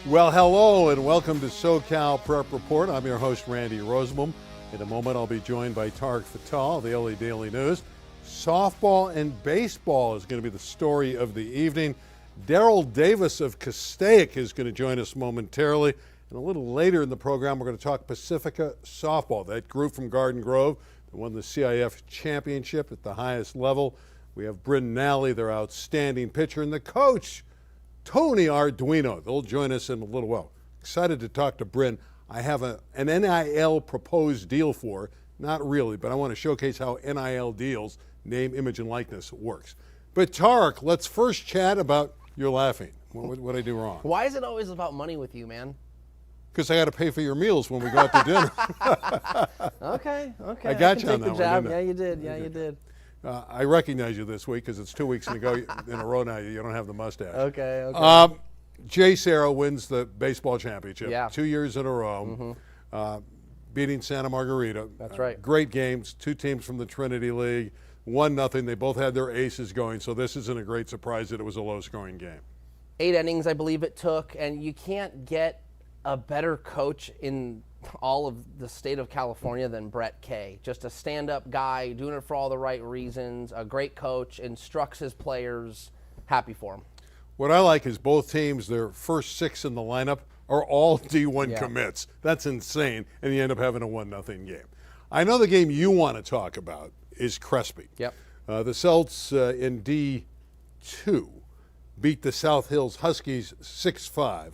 Well, hello and welcome to SoCal Prep Report. I'm your host, Randy Rosenbaum. In a moment, I'll be joined by Tarek Fattal of the LA Daily News. Softball and baseball is going to be the story of the evening. Darrell Davis of Castaic is going to join us momentarily. And a little later in the program, we're going to talk Pacifica softball, that group from Garden Grove that won the CIF championship at the highest level. We have Bryn Nally, their outstanding pitcher, and the coach, Tony Arduino. They'll join us in a little while. Excited to talk to Bryn. I have an NIL proposed deal for, not really, but I want to showcase how NIL deals, name, image, and likeness, works. But Tarek, let's first chat about, you're laughing. What did I do wrong? Why is it always about money with you, man? Because I got to pay for your meals when we go out to dinner. Okay. I got you on that one, didn't I? Yeah, you did. Yeah, you did. I recognize you this week because it's 2 weeks in a row now. You don't have the mustache. Okay. Jay Serra wins the baseball championship. Yeah. 2 years in a row, beating Santa Margarita. That's right. Great games. Two teams from the Trinity League. 1-0. They both had their aces going, so this isn't a great surprise that it was a low-scoring game. 8 innings, I believe it took, and you can't get a better coach in all of the state of California than Brett Kay. Just a stand-up guy, doing it for all the right reasons, a great coach, instructs his players. Happy for him. What I like is both teams, their first 6 in the lineup are all D1 commits. That's insane, and you end up having a 1-0 game. I know the game you want to talk about is Crespi. Yep. The Celts in D2 beat the South Hills Huskies 6-5.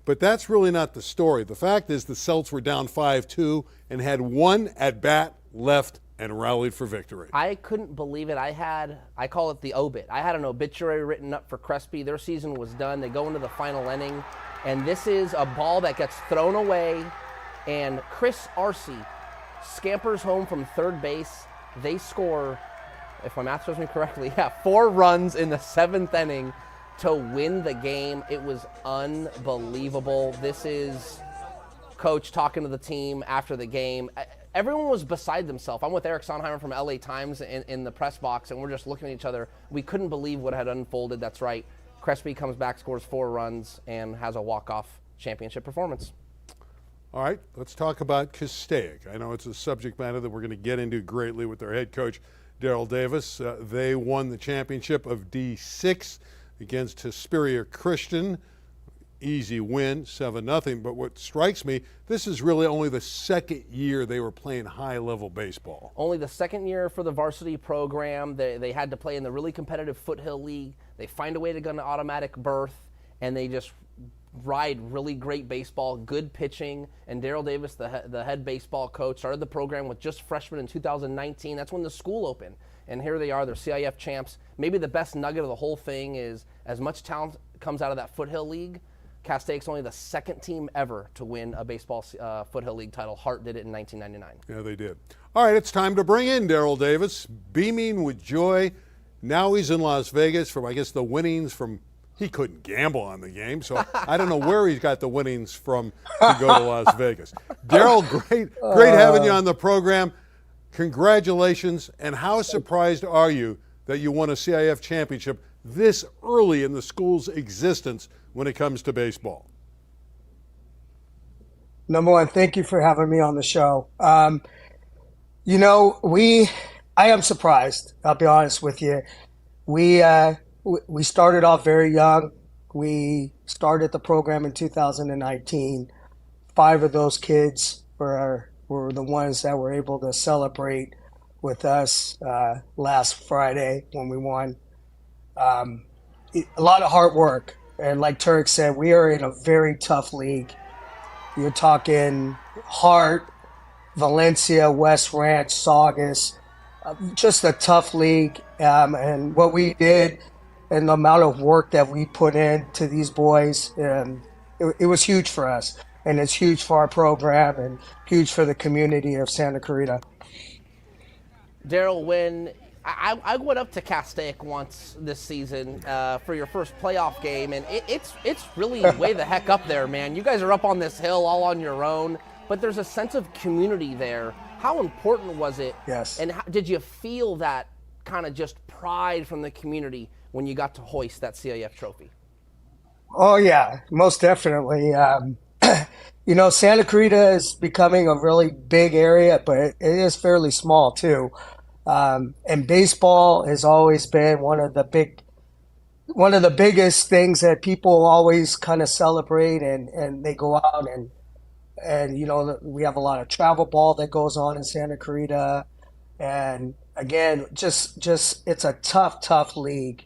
But that's really not the story. The fact is the Celts were down 5-2 and had 1 at-bat left and rallied for victory. I couldn't believe it. I call it the obit. I had an obituary written up for Crespi. Their season was done. They go into the final inning, and this is a ball that gets thrown away, and Chris Arce scampers home from third base. They score, if my math serves me correctly, 4 runs in the 7th inning to win the game. It was unbelievable. This is coach talking to the team after the game. Everyone was beside themselves. I'm with Eric Sonheimer from LA Times in the press box, and we're just looking at each other. We couldn't believe what had unfolded. That's right. Crespi comes back, scores 4 runs, and has a walk-off championship performance. All right, let's talk about Castaic. I know it's a subject matter that we're going to get into greatly with their head coach, Darrell Davis. They won the championship of D6 against Hesperia Christian. Easy win, 7-0. But what strikes me, this is really only the second year they were playing high-level baseball. Only the second year for the varsity program. They had to play in the really competitive Foothill League. They find a way to get an automatic berth, and they just ride really great baseball, good pitching. And Darrell Davis, the head baseball coach, started the program with just freshmen in 2019. That's when the school opened. And here they are, they're CIF champs. Maybe the best nugget of the whole thing is as much talent comes out of that Foothill League, Castaic's only the second team ever to win a baseball Foothill League title. Hart did it in 1999. Yeah, they did. All right, it's time to bring in Darrell Davis, beaming with joy. Now he's in Las Vegas from, I guess, the winnings from, he couldn't gamble on the game, so I don't know where he's got the winnings from to go to Las Vegas. Darrell, great having you on the program. Congratulations, and how surprised are you that you won a CIF championship this early in the school's existence when it comes to baseball? Number one, thank you for having me on the show. I am surprised, I'll be honest with you. We started off very young. We started the program in 2019. 5 of those kids were the ones that were able to celebrate with us last Friday when we won. A lot of hard work. And like Turk said, we are in a very tough league. You're talking Hart, Valencia, West Ranch, Saugus, just a tough league. And what we did and the amount of work that we put into these boys, it was huge for us. And it's huge for our program and huge for the community of Santa Clarita. Darrell, when I went up to Castaic once this season for your first playoff game, and it's really way the heck up there, man. You guys are up on this hill all on your own, but there's a sense of community there. How important was it? Yes. And did you feel that kind of just pride from the community when you got to hoist that CIF trophy? Oh yeah, most definitely. Santa Clarita is becoming a really big area, but it is fairly small too. And baseball has always been one of the biggest things that people always kind of celebrate, and they go out and we have a lot of travel ball that goes on in Santa Clarita, and again, just it's a tough league.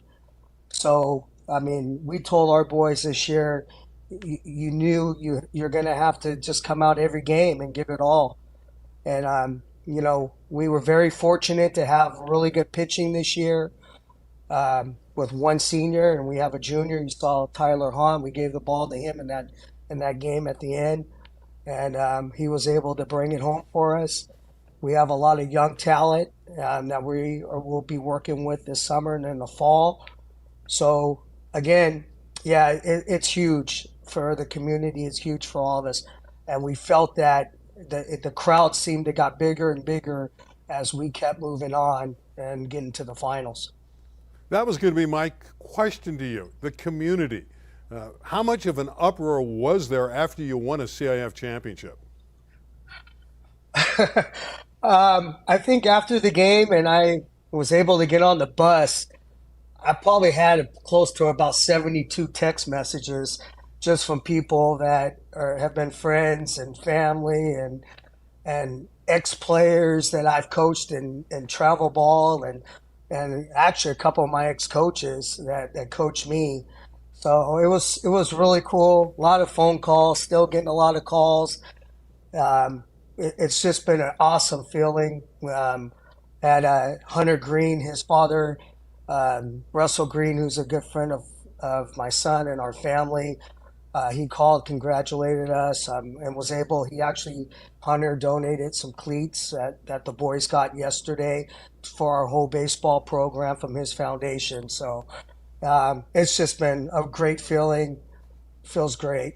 So, I mean, we told our boys this year, you knew you're going to have to just come out every game and give it all. And we were very fortunate to have really good pitching this year, with one senior, and we have a junior. You saw Tyler Hahn. We gave the ball to him in that game at the end, and he was able to bring it home for us. We have a lot of young talent that will be working with this summer and in the fall. So again, yeah, it's huge for the community. It's huge for all of us, and we felt that the crowd seemed to got bigger and bigger as we kept moving on and getting to the finals. That was going to be my question to you. The community. How much of an uproar was there after you won a CIF championship? I think after the game, and I was able to get on the bus, I probably had close to about 72 text messages just from people that have been friends and family and ex-players that I've coached in travel ball, and actually a couple of my ex-coaches that coached me. So it was really cool. A lot of phone calls, still getting a lot of calls. It's just been an awesome feeling. Had Hunter Green, his father, Russell Green, who's a good friend of my son and our family. He called, congratulated us, and was able. Hunter donated some cleats that the boys got yesterday for our whole baseball program from his foundation. So it's just been a great feeling. Feels great.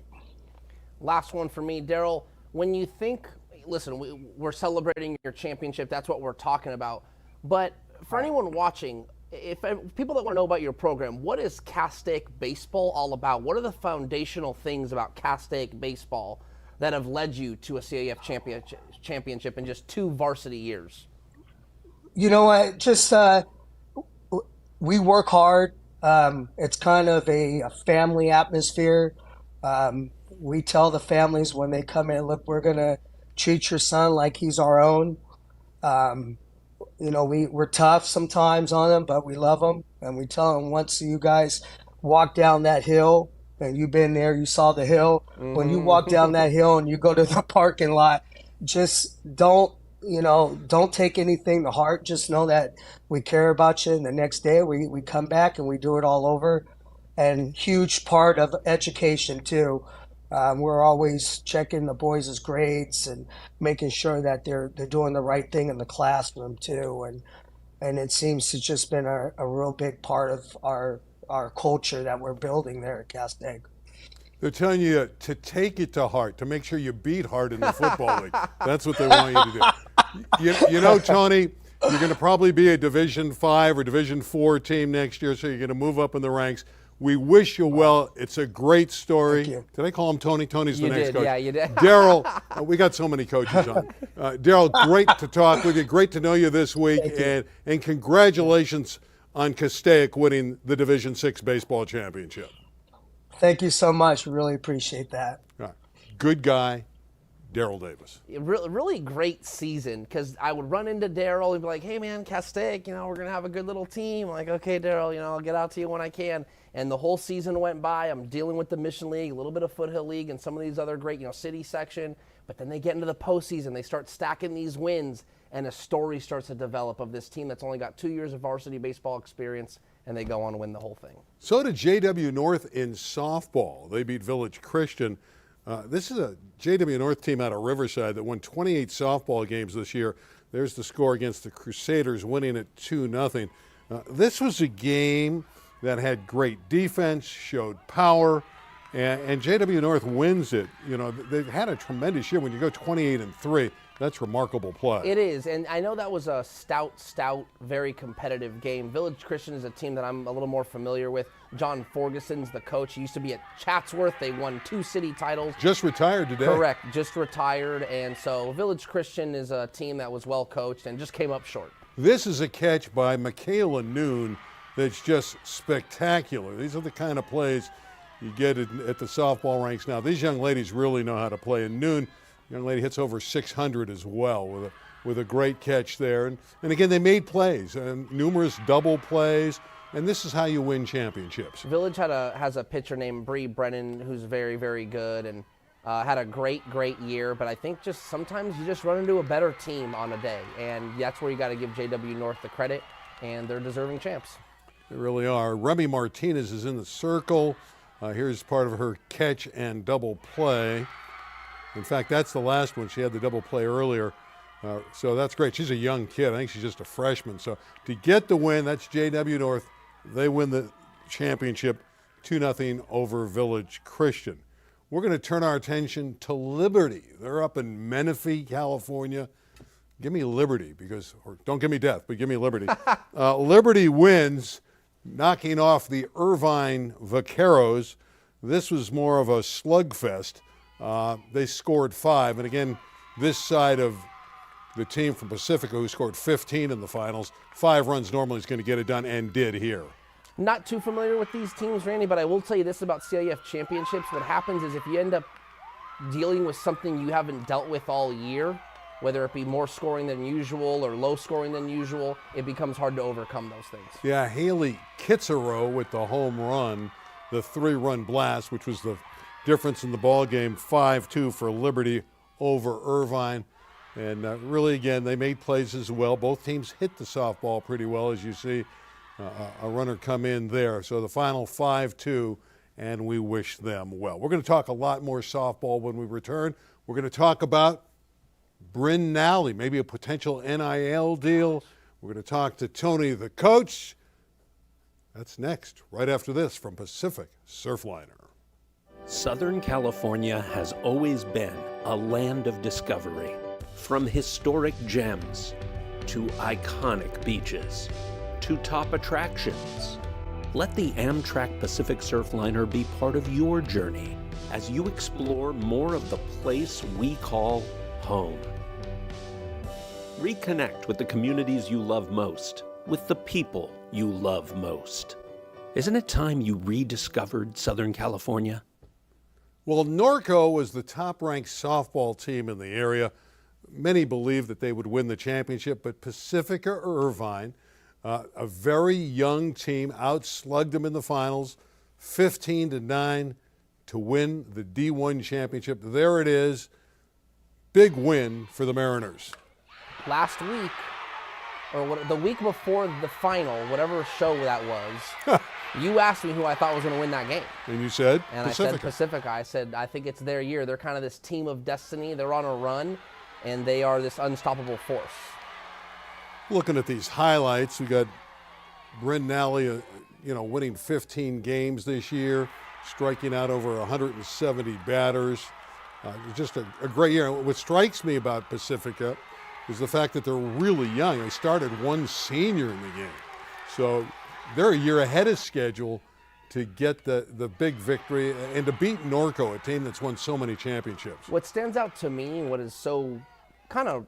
Last one for me, Darrell. When you think, listen, we're celebrating your championship. That's what we're talking about. But for anyone watching, if people that want to know about your program, what is Castaic baseball all about? What are the foundational things about Castaic baseball that have led you to a CAF championship in just 2 varsity years? You know what? Just we work hard. It's kind of a family atmosphere. We tell the families when they come in, look, we're gonna treat your son like he's our own. We're tough sometimes on them, but we love them, and we tell them once you guys walk down that hill, and you've been there, you saw the hill. When you walk down that hill and you go to the parking lot, just don't take anything to heart. Just know that we care about you, and the next day we come back and we do it all over. And huge part of education too. We're always checking the boys' grades and making sure that they're doing the right thing in the classroom too. And it seems to just been a real big part of our culture that we're building there at Castaic. They're telling you to take it to heart, to make sure you beat Hart in the football league. That's what they want you to do. You know, Tony, you're going to probably be a Division 5 or Division 4 team next year, so you're going to move up in the ranks. We wish you well. It's a great story. Thank you. Did I call him Tony? Tony's the You next did, coach. yeah, you did. Darrell, we got so many coaches on. Darrell, great to talk with you. Great to know you this week. And congratulations on Castaic winning the Division 6 baseball championship. Thank you so much. Really appreciate that. All right. Good guy, Darrell Davis. Really great season, because I would run into Darrell and be like, hey man, Castaic, we're going to have a good little team. I'm like, okay, Darrell, I'll get out to you when I can. And the whole season went by. I'm dealing with the Mission League, a little bit of Foothill League, and some of these other great, city section. But then they get into the postseason. They start stacking these wins, and a story starts to develop of this team that's only got 2 years of varsity baseball experience, and they go on to win the whole thing. So did JW North in softball. They beat Village Christian. This is a JW North team out of Riverside that won 28 softball games this year. There's the score against the Crusaders, winning it 2-0. This was a game that had great defense, showed power, and JW North wins it. They've had a tremendous year. When you go 28-3, That's remarkable play. It is, and I know that was a stout, very competitive game. Village Christian is a team that I'm a little more familiar with. John Forgeson's the coach. He used to be at Chatsworth. They won 2 city titles. Just retired today. Correct, just retired, and so Village Christian is a team that was well coached and just came up short. This is a catch by Michaela Noon that's just spectacular. These are the kind of plays you get at the softball ranks now. These young ladies really know how to play, and Noon, young lady, hits over 600 as well with a great catch there. And again, they made plays, and numerous double plays, and this is how you win championships. Village has a pitcher named Bree Brennan who's very, very good and had a great year, but I think just sometimes you just run into a better team on a day, and that's where you got to give JW North the credit, and they're deserving champs. They really are. Remy Martinez is in the circle. Here's part of her catch and double play. In fact, that's the last one. She had the double play earlier. So that's great. She's a young kid. I think she's just a freshman. So to get the win, that's JW North. They win the championship 2-0 over Village Christian. We're going to turn our attention to Liberty. They're up in Menifee, California. Give me Liberty, or don't give me death, but give me Liberty. Liberty wins, knocking off the Irvine Vaqueros. This was more of a slugfest. They scored 5, and again, this side of the team from Pacifica, who scored 15 in the finals, 5 runs normally is going to get it done, and did here. Not too familiar with these teams, Randy, but I will tell you this about CIF championships. What happens is if you end up dealing with something you haven't dealt with all year, whether it be more scoring than usual or low scoring than usual, it becomes hard to overcome those things. Yeah, Haley Kitsero with the home run, the 3-run blast, which was the difference in the ball game, 5-2 for Liberty over Irvine. And really, again, they made plays as well. Both teams hit the softball pretty well, as you see a runner come in there. So the final 5-2, and we wish them well. We're going to talk a lot more softball when we return. We're going to talk about Bryn Nally, maybe a potential NIL deal. We're going to talk to Tony, the coach. That's next, right after this from Pacific Surfliner. Southern California has always been a land of discovery. From historic gems to iconic beaches to top attractions. Let the Amtrak Pacific Surfliner be part of your journey as you explore more of the place we call home. Reconnect with the communities you love most, with the people you love most. Isn't it time you rediscovered Southern California? Well, Norco was the top-ranked softball team in the area. Many believed that they would win the championship, but Pacifica Irvine, a very young team, outslugged them in the finals, 15-9 to win the D1 championship. There it is. Big win for the Mariners. Last week, or the week before the final, whatever show that was, you asked me who I thought was going to win that game. And you said and Pacifica. I said Pacifica. I said, I think it's their year. They're kind of this team of destiny. They're on a run, and they are this unstoppable force. Looking at these highlights, we got Bryn Nally, winning 15 games this year, striking out over 170 batters. Just a great year. What strikes me about Pacifica is the fact that they're really young. They started one senior in the game. So they're a year ahead of schedule to get the big victory and to beat Norco, a team that's won so many championships. What stands out to me, what is so kind of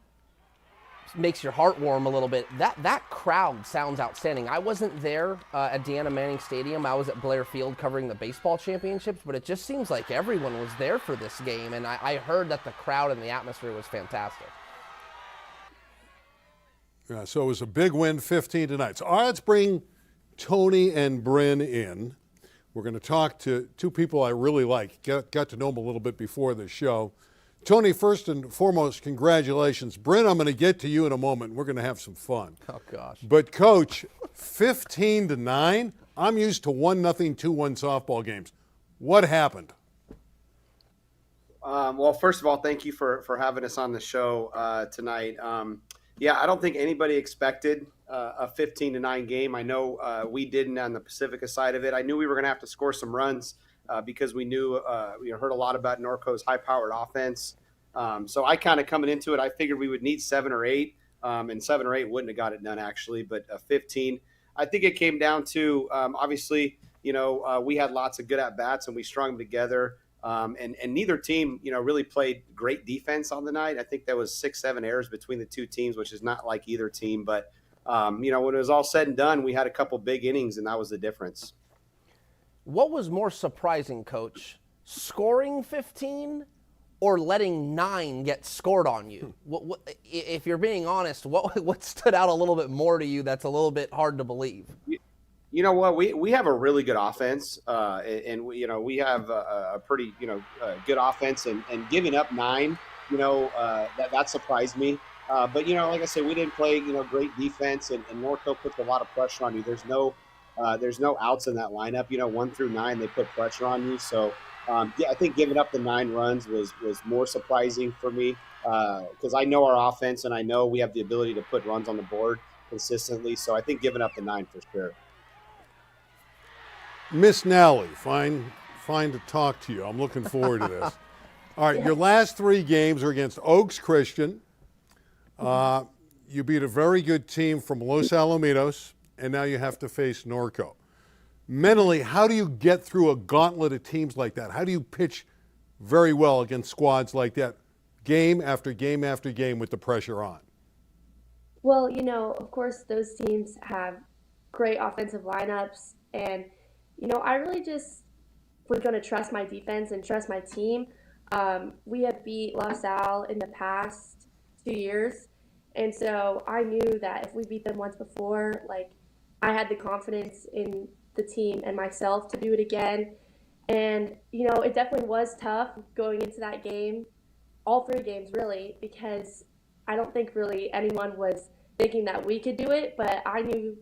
makes your heart warm a little bit, that crowd sounds outstanding. I wasn't there at Deanna Manning Stadium. I was at Blair Field covering the baseball championships, but it just seems like everyone was there for this game, and I heard that the crowd and the atmosphere was fantastic. Yeah, so it was a big win, 15-9. So let's bring Tony and Bryn in. We're going to talk to two people I really like. Got to know them a little bit before the show. Tony, first and foremost, congratulations. Bryn, I'm going to get to you in a moment. We're going to have some fun. Oh, gosh. But, Coach, 15-9, I'm used to 1-0, 2-1 softball games. What happened? Well, first of all, thank you for having us on the show tonight. I don't think anybody expected a 15-9 game. I know we didn't on the Pacifica side of it. I knew we were going to have to score some runs because we knew we heard a lot about Norco's high-powered offense. So I kind of coming into it, I figured we would need 7 or 8, and 7 or 8 wouldn't have got it done actually, but 15. I think it came down to obviously, we had lots of good at bats and we strung them together. And neither team, really played great defense on the night. I think there was 6-7 errors between the two teams, which is not like either team. But, when it was all said and done, we had a couple big innings, and that was the difference. What was more surprising, Coach? Scoring 15 or letting 9 get scored on you? If you're being honest, what stood out a little bit more to you that's a little bit hard to believe? You know what? We have a really good offense, and we have a pretty good offense, and giving up 9, that surprised me. But like I said, we didn't play great defense, and Norco puts a lot of pressure on you. There's no outs in that lineup. 1 through 9, they put pressure on you. So I think giving up the 9 runs was more surprising for me because I know our offense, and I know we have the ability to put runs on the board consistently. So I think giving up the 9 for sure. Miss Nally, fine to talk to you. I'm looking forward to this. All right, your last 3 games are against Oaks Christian. You beat a very good team from Los Alamitos, and now you have to face Norco. Mentally, how do you get through a gauntlet of teams like that? How do you pitch very well against squads like that, game after game after game with the pressure on? Well, of course, those teams have great offensive lineups, and I really just was going to trust my defense and trust my team. We have beat La Salle in the past 2 years, and so I knew that if we beat them once before, I had the confidence in the team and myself to do it again. And, it definitely was tough going into that game, all 3 games really, because I don't think really anyone was thinking that we could do it, but I knew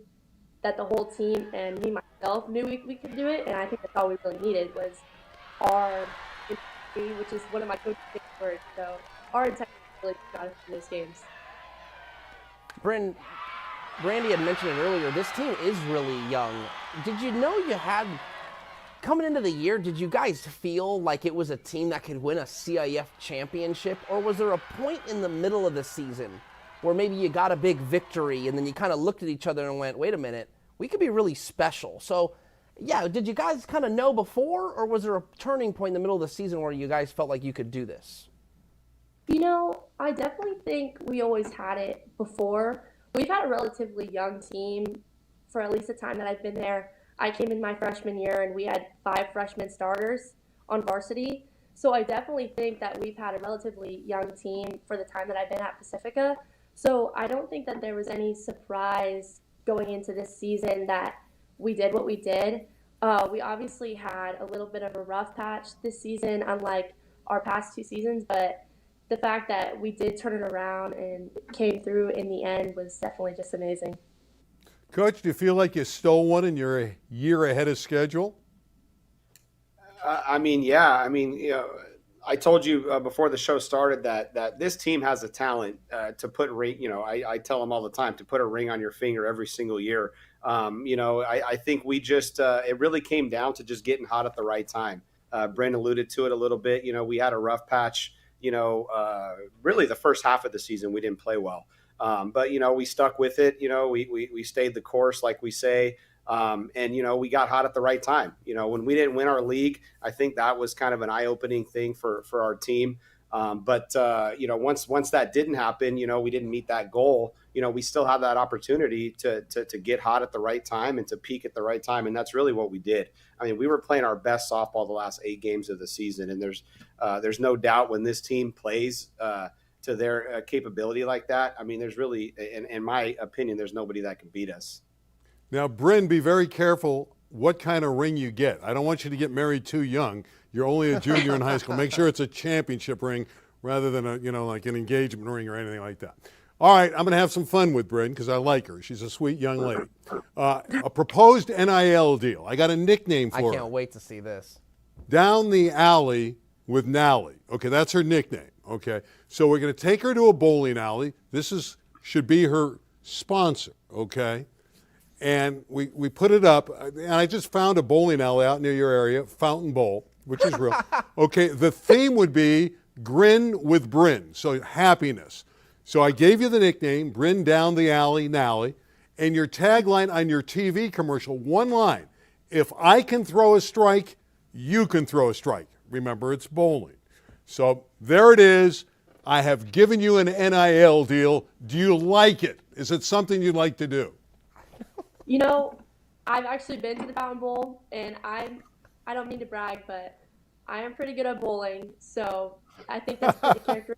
that the whole team and me myself knew we could do it, and I think that's all we really needed was our integrity, which is one of my coach's favorite words. So our integrity really got us in those games. Bryn, Randy had mentioned it earlier, this team is really young. Did you know you had, coming into the year, did you guys feel like it was a team that could win a CIF championship, or was there a point in the middle of the season where maybe you got a big victory and then you kind of looked at each other and went, wait a minute, we could be really special? So, yeah, did you guys kind of know before, or was there a turning point in the middle of the season where you guys felt like you could do this? I definitely think we always had it before. We've had a relatively young team for at least the time that I've been there. I came in my freshman year and we had 5 freshman starters on varsity. So I definitely think that we've had a relatively young team for the time that I've been at Pacifica. So I don't think that there was any surprise going into this season that we did what we did. We obviously had a little bit of a rough patch this season, unlike our past 2 seasons, but the fact that we did turn it around and came through in the end was definitely just amazing. Coach, do you feel like you stole one and you're a year ahead of schedule? I told you before the show started that this team has a talent to put ring. I tell them all the time to put a ring on your finger every single year. I think we just it really came down to just getting hot at the right time. Brent alluded to it a little bit. We had a rough patch. Really the first half of the season we didn't play well, but we stuck with it. We stayed the course, like we say. And we got hot at the right time. When we didn't win our league, I think that was kind of an eye-opening thing for our team. But once that didn't happen, we didn't meet that goal. We still have that opportunity to get hot at the right time and to peak at the right time, and that's really what we did. I mean, we were playing our best softball the last 8 games of the season, and there's no doubt when this team plays to their capability like that. I mean, there's really, in my opinion, there's nobody that can beat us. Now, Bryn, be very careful what kind of ring you get. I don't want you to get married too young. You're only a junior in high school. Make sure it's a championship ring rather than like an engagement ring or anything like that. All right, I'm going to have some fun with Bryn because I like her. She's a sweet young lady. A proposed NIL deal. I got a nickname for her. I can't wait to see this. Down the alley with Nally. Okay, that's her nickname. Okay, so we're going to take her to a bowling alley. This should be her sponsor. Okay. And we put it up, and I just found a bowling alley out near your area, Fountain Bowl, which is real. Okay, the theme would be Grin with Bryn, so happiness. So I gave you the nickname, Bryn down the alley, Nally, and your tagline on your TV commercial, one line, if I can throw a strike, you can throw a strike. Remember, it's bowling. So there it is. I have given you an NIL deal. Do you like it? Is it something you'd like to do? You know, I've actually been to the Fountain Bowl, and I don't mean to brag, but I am pretty good at bowling, so I think that's pretty characteristic.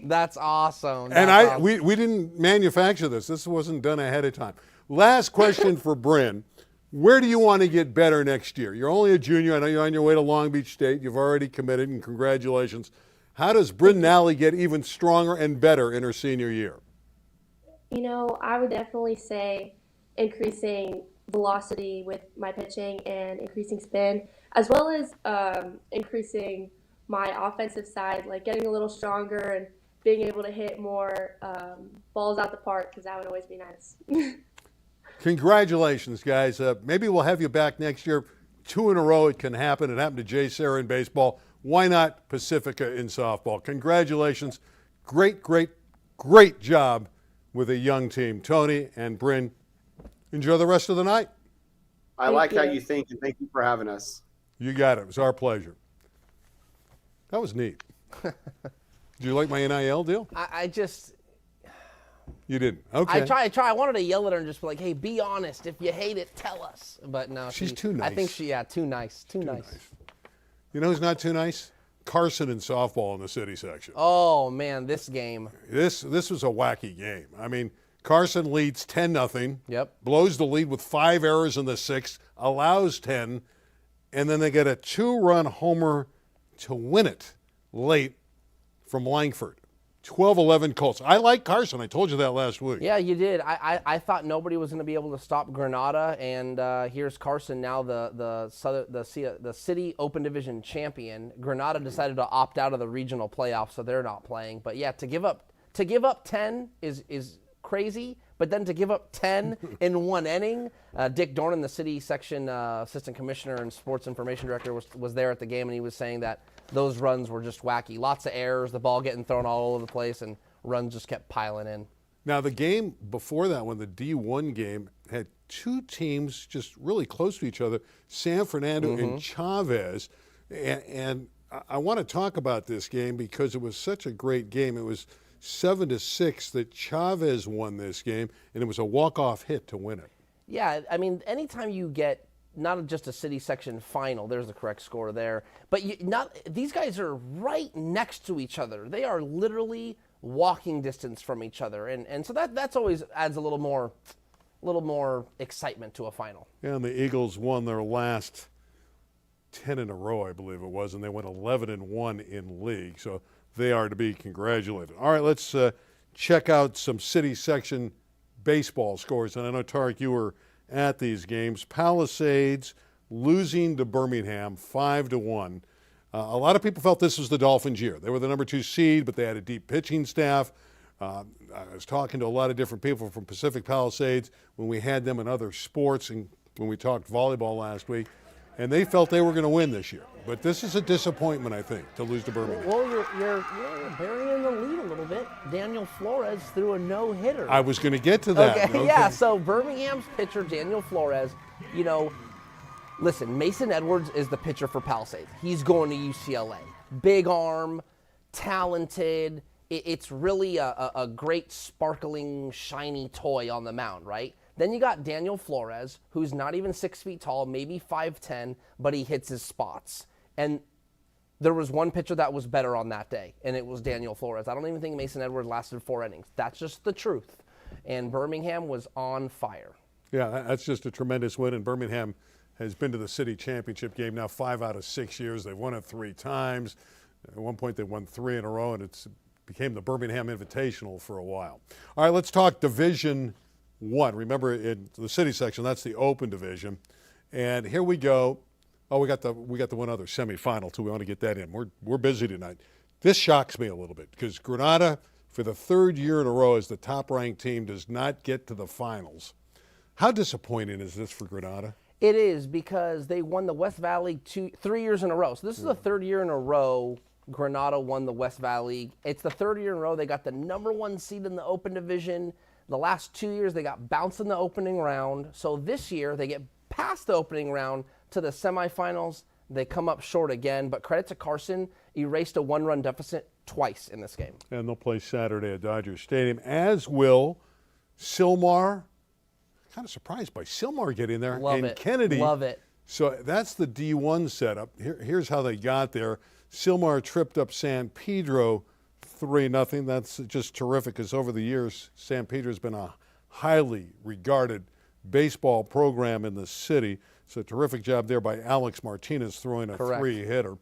That's awesome. And That's awesome. we didn't manufacture this. This wasn't done ahead of time. Last question for Bryn. Where do you want to get better next year? You're only a junior. I know you're on your way to Long Beach State. You've already committed, and congratulations. How does Bryn Nally get even stronger and better in her senior year? You know, I would definitely say increasing velocity with my pitching and increasing spin, as well as increasing my offensive side, like getting a little stronger and being able to hit more balls out the park, because that would always be nice. Congratulations, guys. Maybe we'll have you back next year. 2 in a row, it can happen. It happened to Jay Sarah in baseball. Why not Pacifica in softball? Congratulations. Great, great, great job with a young team. Tony and Bryn, enjoy the rest of the night. I like how you think, and thank you for having us. You got it. It was our pleasure. That was neat. Did you like my NIL deal? I just, You didn't. Okay. I try. I wanted to yell at her and just be like, hey, be honest. If you hate it, tell us. But no. She's too nice. I think too nice. Too nice. You know who's not too nice? Carson in softball in the city section. Oh, man, this game. This was a wacky game. I mean, Carson leads 10-0. Yep. Blows the lead with 5 errors in the 6th, allows 10, and then they get a 2-run homer to win it late from Langford. 12-11 Colts. I like Carson. I told you that last week. Yeah, you did. I thought nobody was going to be able to stop Granada, and here's Carson now, the city Open Division champion. Granada decided to opt out of the regional playoffs, so they're not playing. But yeah, to give up 10 is crazy. But then to give up 10 in one inning, Dick Dornan, the city section assistant commissioner and sports information director, was there at the game, and he was saying that those runs were just wacky. Lots of errors, the ball getting thrown all over the place, and runs just kept piling in. Now, the game before that one, the D1 game, had 2 teams just really close to each other, San Fernando and Chavez. And I want to talk about this game because it was such a great game. It was 7-6 that Chavez won this game, and it was a walk-off hit to win it. Yeah, I mean, anytime you get not just a city section final, there's the correct score there, but these guys are right next to each other. They are literally walking distance from each other, and so that's always adds a little more excitement to a final. Yeah, and the Eagles won their last 10 in a row, I believe it was, and they went 11-1 in league. So they are to be congratulated. All right, let's check out some city section baseball scores. And I know, Tarek, you were at these games. Palisades losing to Birmingham 5-1. A lot of people felt this was the Dolphins' year. They were the number 2 seed, but they had a deep pitching staff. I was talking to a lot of different people from Pacific Palisades when we had them in other sports and when we talked volleyball last week, and they felt they were going to win this year. But this is a disappointment, I think, to lose to Birmingham. Well, you're burying the lead a little bit. Daniel Flores threw a no-hitter. I was going to get to that. Okay. Yeah, so Birmingham's pitcher, Daniel Flores, listen, Mason Edwards is the pitcher for Palisades. He's going to UCLA. Big arm, talented. It's really a great, sparkling, shiny toy on the mound, right? Then you got Daniel Flores, who's not even 6 feet tall, maybe 5'10", but he hits his spots. And there was one pitcher that was better on that day, and it was Daniel Flores. I don't even think Mason Edwards lasted 4 innings. That's just the truth. And Birmingham was on fire. Yeah, that's just a tremendous win, and Birmingham has been to the city championship game now 5 out of 6 years. They've won it 3 times. At one point, they won 3 in a row, and it became the Birmingham Invitational for a while. All right, let's talk Division 1. Remember, in the city section, that's the open division. And here we go. Oh, we got the one other semifinal too. We want to get that in. We're busy tonight. This shocks me a little bit because Granada, for the 3rd year in a row as the top-ranked team, does not get to the finals. How disappointing is this for Granada? It is, because they won the West Valley 3 years in a row. So this is the 3rd year in a row Granada won the West Valley League. It's the third year in a row they got the #1 seed in the Open Division. The last 2 years they got bounced in the opening round. So this year they get past the opening round to the semifinals. They come up short again, but credit to Carson, erased a 1-run deficit twice in this game. And they'll play Saturday at Dodger Stadium, as will Sylmar. Kind of surprised by Sylmar getting there. Love and it. Kennedy. Love it. So that's the D1 setup. Here's how they got there. Sylmar tripped up San Pedro 3-0. That's just terrific because over the years, San Pedro's been a highly regarded baseball program in the city. So a terrific job there by Alex Martinez throwing a Correct. 3-hitter.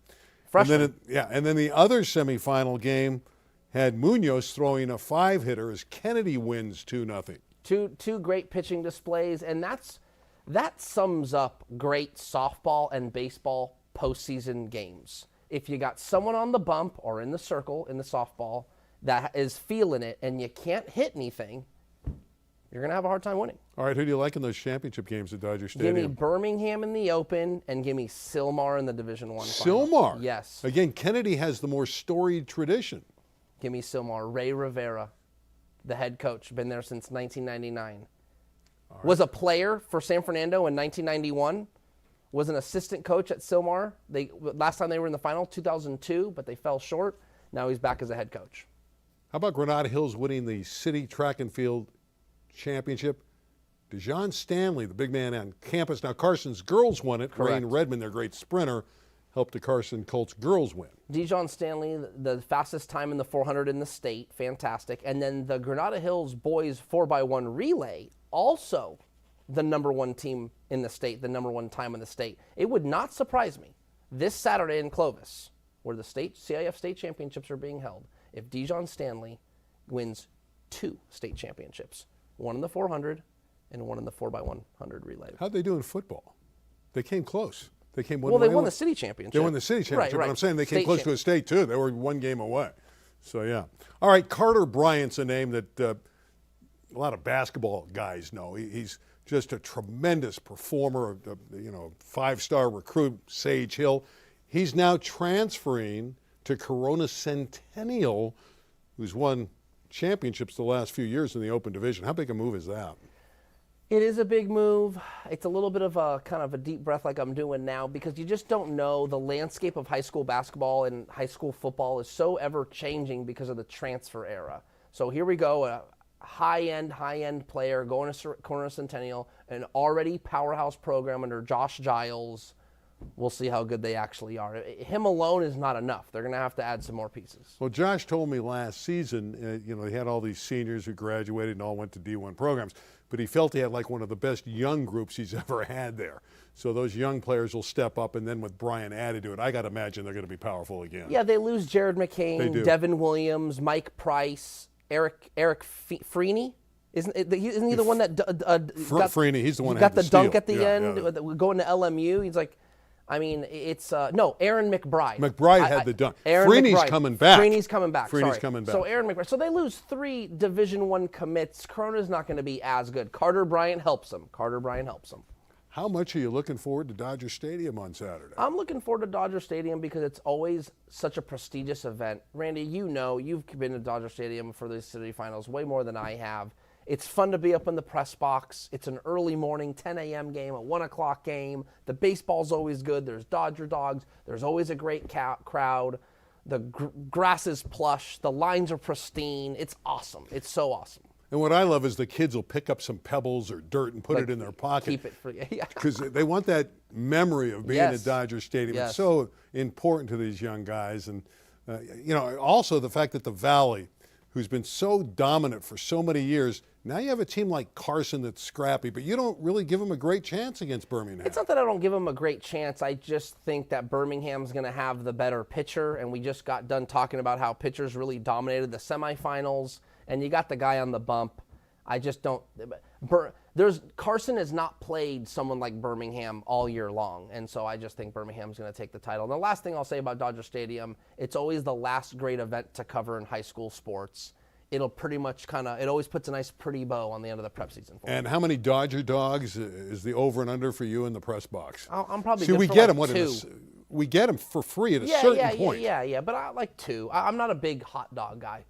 Freshman. And then the other semifinal game had Munoz throwing a 5-hitter as Kennedy wins 2-0. Two great pitching displays, and that sums up great softball and baseball postseason games. If you got someone on the bump or in the circle in the softball that is feeling it and you can't hit anything, you're going to have a hard time winning. All right, who do you like in those championship games at Dodger Give me Stadium? Birmingham in the Open and give me Sylmar in the Division I Sylmar? final. Yes. Again, Kennedy has the more storied tradition. Give me Sylmar. Ray Rivera, the head coach, been there since 1999. Right. Was a player for San Fernando in 1991. Was an assistant coach at Sylmar. Last time they were in the final, 2002, but they fell short. Now he's back as a head coach. How about Granada Hills winning the city track and field championship? DeJohn Stanley, the big man on campus. Now Carson's girls won it. Correct. Rain Redmond, their great sprinter, helped the Carson Colts girls win. DeJohn Stanley, the fastest time in the 400 in the state, fantastic. And then the Granada Hills boys 4x1 relay, also the #1 team in the state, the #1 time in the state. It would not surprise me this Saturday in Clovis, where the CIF state championships are being held, if DeJohn Stanley wins 2 state championships, one in the 400 and one in the 4x100 relay. How'd they do in football? They came close. They came one. Well, they won the city championship. They won the city championship, right. but I'm saying they came State close to a state too. They were 1 game away. So yeah. All right, Carter Bryant's a name that a lot of basketball guys know. He's just a tremendous performer, 5-star recruit, Sage Hill. He's now transferring to Corona Centennial, who's won championships the last few years in the Open Division. How big a move is that? It is a big move. It's a little bit of a kind of a deep breath like I'm doing now because you just don't know. The landscape of high school basketball and high school football is so ever changing because of the transfer era. So here we go, a high-end player going to Corona Centennial, an already powerhouse program under Josh Giles. We'll see how good they actually are. Him alone is not enough. They're going to have to add some more pieces. Well, Josh told me last season, they had all these seniors who graduated and all went to D1 programs, but he felt he had like one of the best young groups he's ever had there. So those young players will step up, and then with Brian added to it, I got to imagine they're going to be powerful again. Yeah, they lose Jared McCain, Devin Williams, Mike Price, Eric Freeney. Isn't he the one that Freeney? He's the one that got had the dunk steal. at the end, going to LMU. He's like, it's Aaron McBride. McBride had the dunk. Freeney's coming back. Freeney's coming back. Freeney's coming back. So Aaron McBride. So they lose 3 Division I commits. Corona's not going to be as good. Carter Bryant helps them. How much are you looking forward to Dodger Stadium on Saturday? I'm looking forward to Dodger Stadium because it's always such a prestigious event. Randy, you've been to Dodger Stadium for the city finals way more than I have. It's fun to be up in the press box. It's an early morning, 10 a.m. game, a 1 o'clock game. The baseball's always good. There's Dodger dogs. There's always a great crowd. The grass is plush. The lines are pristine. It's awesome. It's so awesome. And what I love is the kids will pick up some pebbles or dirt and put it in their pocket. Keep it for because they want that memory of being at Dodger Stadium. Yes. It's so important to these young guys. And, also the fact that the Valley, who's been so dominant for so many years, now you have a team like Carson that's scrappy, but you don't really give them a great chance against Birmingham. It's not that I don't give them a great chance. I just think that Birmingham's going to have the better pitcher, and we just got done talking about how pitchers really dominated the semifinals, and you got the guy on the bump. I just don't Carson has not played someone like Birmingham all year long, and so I just think Birmingham's going to take the title. And the last thing I'll say about Dodger Stadium, it's always the last great event to cover in high school sports. It'll pretty much it always puts a nice pretty bow on the end of the prep season for And how many Dodger dogs is the over and under for you in the press box? I'm probably See, good we for get like them. 2. we get them for free at a certain point. Yeah. But I like 2. I'm not a big hot dog guy.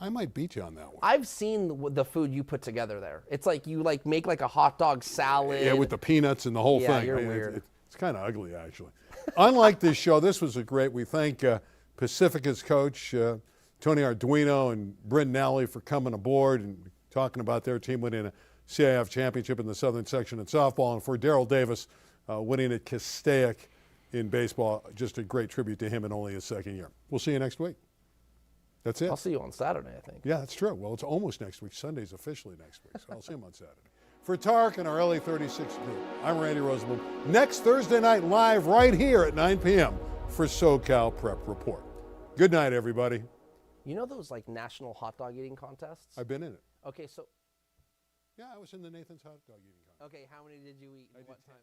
I might beat you on that one. I've seen the food you put together there. It's like you make like a hot dog salad. Yeah, with the peanuts and the whole thing. You're weird. It's kind of ugly, actually. Unlike this show, this was great. We thank Pacifica's coach, Tony Arduino and Bryn Nally, for coming aboard and talking about their team winning a CIF championship in the Southern section in softball, and for Darrell Davis winning at Castaic in baseball. Just a great tribute to him in only his second year. We'll see you next week. That's it. I'll see you on Saturday, I think. Yeah, that's true. Well, it's almost next week. Sunday's officially next week, so I'll see him on Saturday. For Tark and our LA36 group, I'm Randy Rosenblum. Next Thursday night, live right here at 9 p.m. for SoCal Prep Report. Good night, everybody. You know those like national hot dog eating contests? I've been in it. Okay, so. Yeah, I was in the Nathan's hot dog eating contest. Okay, how many did you eat? I did What 10. time?